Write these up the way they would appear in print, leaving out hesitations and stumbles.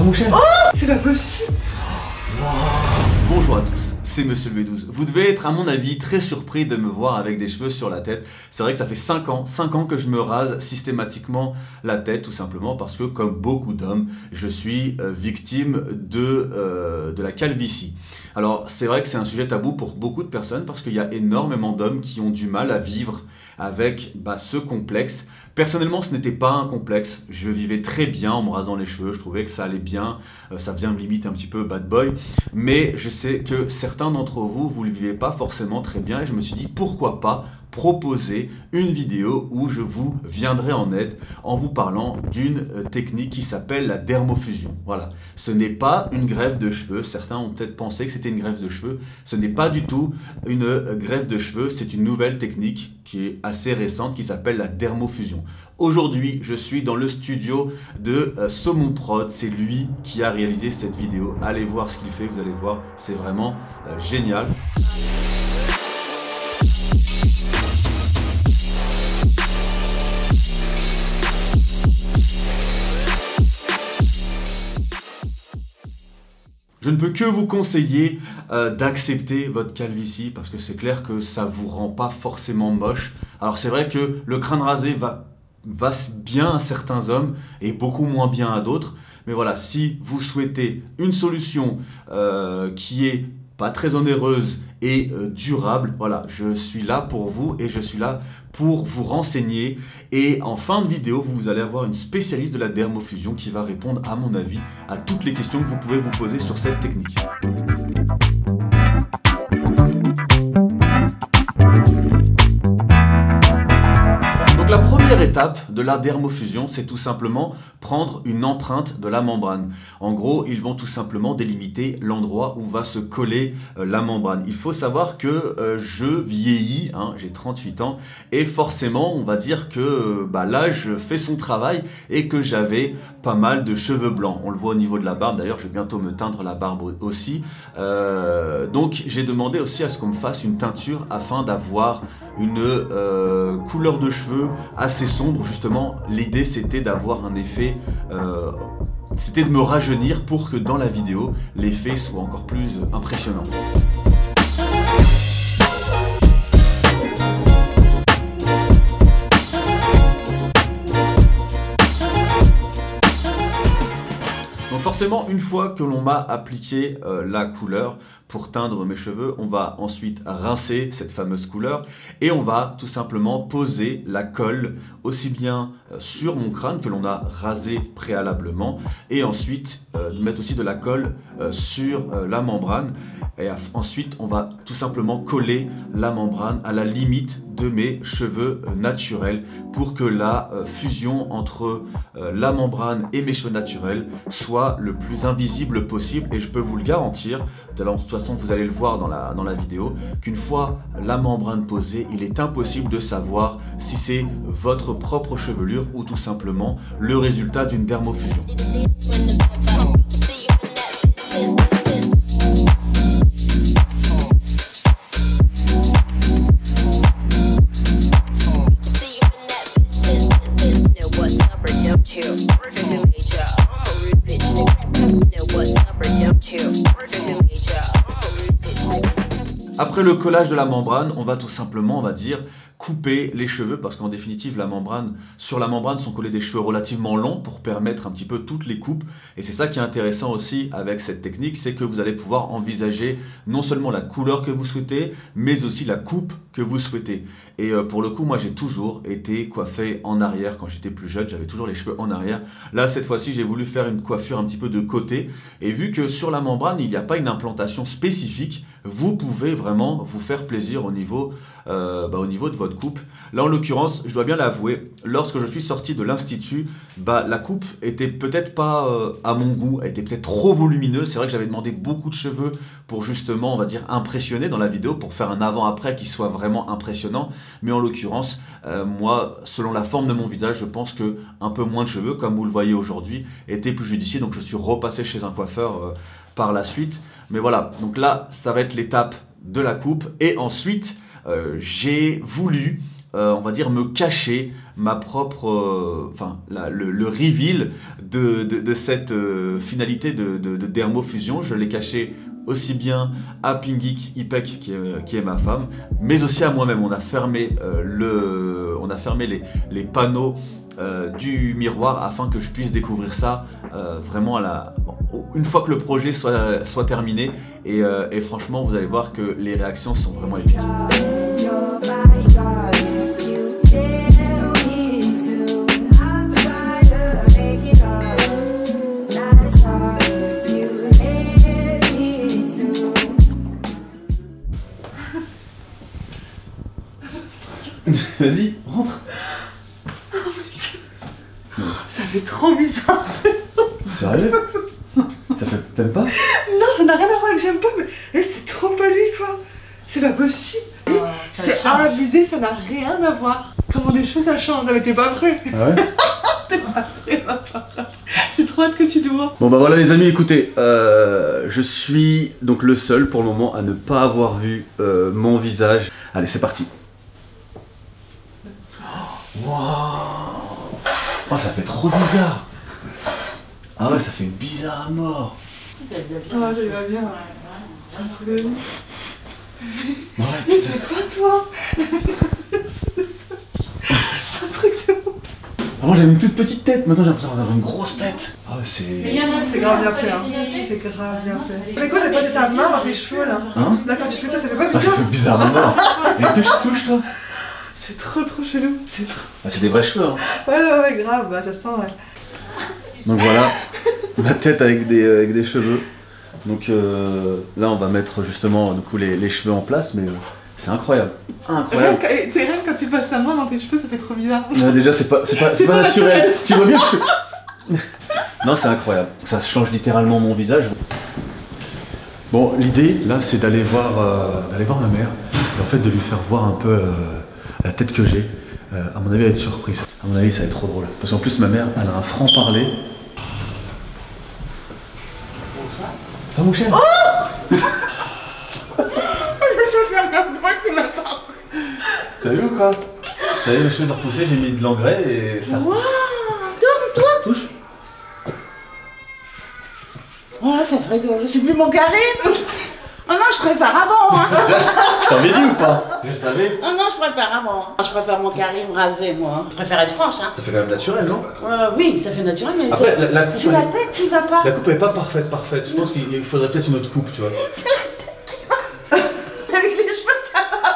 Oh mon cher, c'est pas possible. Bonjour à tous, c'est Monsieur le V12. Vous devez être à mon avis très surpris de me voir avec des cheveux sur la tête. C'est vrai que ça fait 5 ans que je me rase systématiquement la tête, tout simplement parce que comme beaucoup d'hommes, je suis victime de la calvitie. Alors c'est vrai que c'est un sujet tabou pour beaucoup de personnes parce qu'il y a énormément d'hommes qui ont du mal à vivre avec ce complexe. Personnellement, ce n'était pas un complexe. Je vivais très bien en me rasant les cheveux. Je trouvais que ça allait bien. Ça faisait me limite un petit peu bad boy. Mais je sais que certains d'entre vous, vous ne le vivez pas forcément très bien. Et je me suis dit, pourquoi pas proposer une vidéo où je vous viendrai en aide en vous parlant d'une technique qui s'appelle la dermofusion. Voilà, ce n'est pas une greffe de cheveux. Certains ont peut-être pensé que c'était une greffe de cheveux. Ce n'est pas du tout une greffe de cheveux. C'est une nouvelle technique qui est assez récente qui s'appelle la dermofusion. Aujourd'hui, je suis dans le studio de Saumon Prod. C'est lui qui a réalisé cette vidéo. Allez voir ce qu'il fait, vous allez voir, c'est vraiment génial. Je ne peux que vous conseiller d'accepter votre calvitie parce que c'est clair que ça vous rend pas forcément moche. Alors c'est vrai que le crâne rasé va bien à certains hommes et beaucoup moins bien à d'autres. Mais voilà, si vous souhaitez une solution qui est pas très onéreuse et durable, voilà, je suis là pour vous et je suis là pour vous renseigner. Et en fin de vidéo, vous allez avoir une spécialiste de la dermofusion qui va répondre, à mon avis, à toutes les questions que vous pouvez vous poser sur cette technique. La première étape de la dermofusion, c'est tout simplement prendre une empreinte de la membrane. En gros, ils vont tout simplement délimiter l'endroit où va se coller la membrane. Il faut savoir que je vieillis, j'ai 38 ans, et forcément, on va dire que l'âge fait son travail et que j'avais pas mal de cheveux blancs. On le voit au niveau de la barbe, d'ailleurs, je vais bientôt me teindre la barbe aussi. Donc, j'ai demandé aussi à ce qu'on me fasse une teinture afin d'avoir une couleur de cheveux assez sombre. Justement, l'idée c'était d'avoir un effet, c'était de me rajeunir pour que dans la vidéo l'effet soit encore plus impressionnant. Donc forcément, une fois que l'on m'a appliqué la couleur pour teindre mes cheveux, on va ensuite rincer cette fameuse couleur et on va tout simplement poser la colle aussi bien sur mon crâne que l'on a rasé préalablement et ensuite mettre aussi de la colle sur la membrane et ensuite on va tout simplement coller la membrane à la limite de mes cheveux naturels pour que la fusion entre la membrane et mes cheveux naturels soit le plus invisible possible. Et je peux vous le garantir, de toute façon vous allez le voir dans la vidéo, qu'une fois la membrane posée, il est impossible de savoir si c'est votre propre chevelure ou tout simplement le résultat d'une dermofusion. Après le collage de la membrane, on va tout simplement, on va dire, couper les cheveux parce qu'en définitive, sur la membrane sont collés des cheveux relativement longs pour permettre un petit peu toutes les coupes. Et c'est ça qui est intéressant aussi avec cette technique, c'est que vous allez pouvoir envisager non seulement la couleur que vous souhaitez, mais aussi la coupe que vous souhaitez. Et pour le coup, moi j'ai toujours été coiffé en arrière quand j'étais plus jeune, j'avais toujours les cheveux en arrière. Là, cette fois-ci, j'ai voulu faire une coiffure un petit peu de côté. Et vu que sur la membrane, il n'y a pas une implantation spécifique, vous pouvez vraiment vous faire plaisir au niveau de votre coupe. Là en l'occurrence, je dois bien l'avouer, lorsque je suis sorti de l'institut, la coupe était peut-être pas à mon goût, elle était peut-être trop volumineuse. C'est vrai que j'avais demandé beaucoup de cheveux pour justement, on va dire, impressionner dans la vidéo, pour faire un avant-après qui soit vraiment impressionnant. Mais en l'occurrence, moi, selon la forme de mon visage, je pense que un peu moins de cheveux, comme vous le voyez aujourd'hui, était plus judicieux. Donc je suis repassé chez un coiffeur par la suite. Mais voilà, donc là, ça va être l'étape de la coupe. Et ensuite, j'ai voulu, on va dire, me cacher ma propre, le reveal de cette finalité de dermofusion. Je l'ai caché aussi bien à Pingik Ipek qui est ma femme, mais aussi à moi-même. On a fermé les panneaux du miroir afin que je puisse découvrir ça vraiment une fois que le projet soit terminé, et franchement vous allez voir que les réactions sont vraiment épiques. Vas-y, rentre. Ça fait trop bizarre. Sérieux? T'aimes pas? Non, ça n'a rien à voir avec j'aime pas, mais c'est trop poli quoi. C'est pas possible. C'est abusé, ça n'a rien à voir. Comment des cheveux ça change? Non mais t'es pas prêt. Ah ouais? T'es pas prêt, papa. J'ai trop hâte que tu te vois. Bon bah voilà les amis, écoutez, je suis donc le seul pour le moment à ne pas avoir vu mon visage. Allez, c'est parti. Wow. Oh, ça fait trop bizarre. Ah ouais, ça fait bizarre à mort. Ah, je vais bien. C'est un truc de ouf. Ouais, mais c'est pas toi. C'est un truc de ouf. Avant j'avais une toute petite tête, maintenant j'ai l'impression d'avoir une grosse tête. Ah ouais, c'est grave bien fait, hein. C'est grave bien fait. Mais quoi, t'as pas de ta main dans tes cheveux là? Hein? Là quand tu fais ça, ça fait pas Ah, ça bizarre? fait bizarre à mort. Et touche toi. C'est trop chelou. C'est trop... Ah, c'est des vrais cheveux hein. Ouais, grave, bah, ça sent, ouais. Donc voilà, ma tête avec des cheveux. Donc là on va mettre justement du coup, les cheveux en place, mais c'est incroyable. Incroyable. Rien que quand tu passes ta main dans tes cheveux, ça fait trop bizarre. Déjà c'est pas naturel. Tu vois bien que Non, c'est incroyable. Ça change littéralement mon visage. Bon, l'idée là c'est d'aller voir ma mère et en fait de lui faire voir un peu la tête que j'ai. À mon avis elle va être surprise. À mon avis ça va être trop drôle. Parce qu'en plus ma mère elle a un franc-parler. Bonsoir. Ça mon cher. Oh je vais faire un point qui m'attend. T'as vu ou quoi? T'as vu mes cheveux ont repoussé, j'ai mis de l'engrais et ça. Waouh. Tourne-toi. Touche. Oh là, ça ferait de... C'est plus mon carré. Oh non, je préfère avant, hein. Je t'avais dit ou pas? Je savais. Oh non, je préfère avant. Je préfère mon carré me raser, moi. Je préfère être franche, hein. Ça fait quand même naturel, non? Oui, ça fait naturel, mais après, la coupe, c'est la tête qui va pas. La coupe est pas parfaite. Je pense qu'il faudrait peut-être une autre coupe, tu vois. C'est la tête qui va. Avec les cheveux, ça va pas.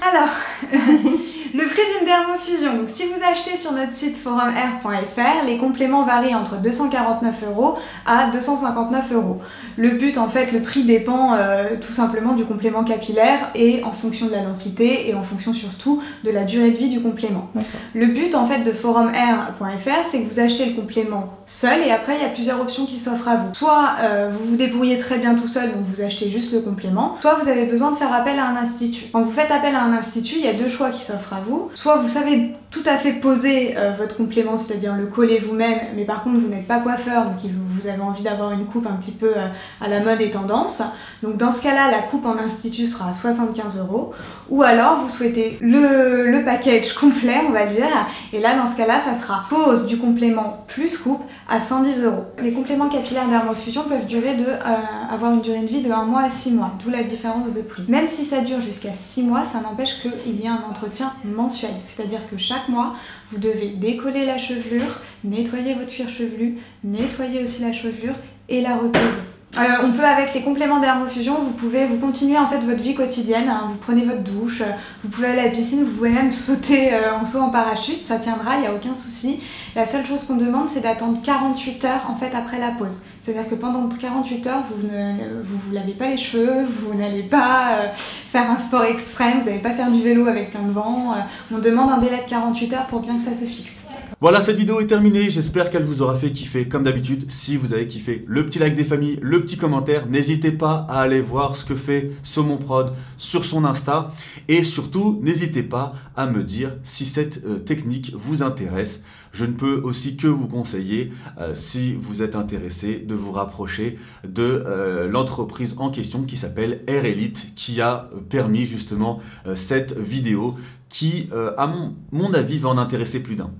Alors, le prix d'une dermofusion. Donc, si vous achetez sur notre site forumair.fr, les compléments varient entre 249 € à 259 €. Le but, en fait, le prix dépend tout simplement du complément capillaire et en fonction de la densité et en fonction surtout de la durée de vie du complément. Le but, en fait, de forumair.fr, c'est que vous achetez le complément seul et après, il y a plusieurs options qui s'offrent à vous. Soit vous vous débrouillez très bien tout seul, donc vous achetez juste le complément, soit vous avez besoin de faire appel à un institut. Quand vous faites appel à un institut, il y a deux choix qui s'offrent à vous. Soit vous savez tout à fait poser votre complément, c'est-à-dire le coller vous-même, mais par contre vous n'êtes pas coiffeur, donc vous avez envie d'avoir une coupe un petit peu à la mode et tendance. Donc dans ce cas-là, la coupe en institut sera à 75 €. Ou alors vous souhaitez le package complet, on va dire, et là dans ce cas-là, ça sera pose du complément plus coupe à 110 €. Les compléments capillaires dermofusion peuvent avoir une durée de vie de 1 mois à 6 mois, d'où la différence de prix. Même si ça dure jusqu'à 6 mois, ça n'empêche qu'il y ait un entretien mensuel, c'est-à-dire que chaque mois, vous devez décoller la chevelure, nettoyer votre cuir chevelu, nettoyer aussi la chevelure et la reposer. On peut, avec les compléments dermofusion, vous continuez en fait votre vie quotidienne, hein, vous prenez votre douche, vous pouvez aller à la piscine, vous pouvez même sauter en saut en parachute, ça tiendra, il n'y a aucun souci. La seule chose qu'on demande, c'est d'attendre 48 heures en fait après la pause. C'est-à-dire que pendant 48 heures, vous lavez pas les cheveux, vous n'allez pas faire un sport extrême, vous n'allez pas faire du vélo avec plein de vent. On demande un délai de 48 heures pour bien que ça se fixe. Voilà, cette vidéo est terminée, j'espère qu'elle vous aura fait kiffer comme d'habitude. Si vous avez kiffé, le petit like des familles, le petit commentaire, n'hésitez pas à aller voir ce que fait Saumon Prod sur son Insta. Et surtout, n'hésitez pas à me dire si cette technique vous intéresse. Je ne peux aussi que vous conseiller, si vous êtes intéressé, de vous rapprocher de l'entreprise en question qui s'appelle Air Elite, qui a permis justement cette vidéo qui, à mon avis, va en intéresser plus d'un.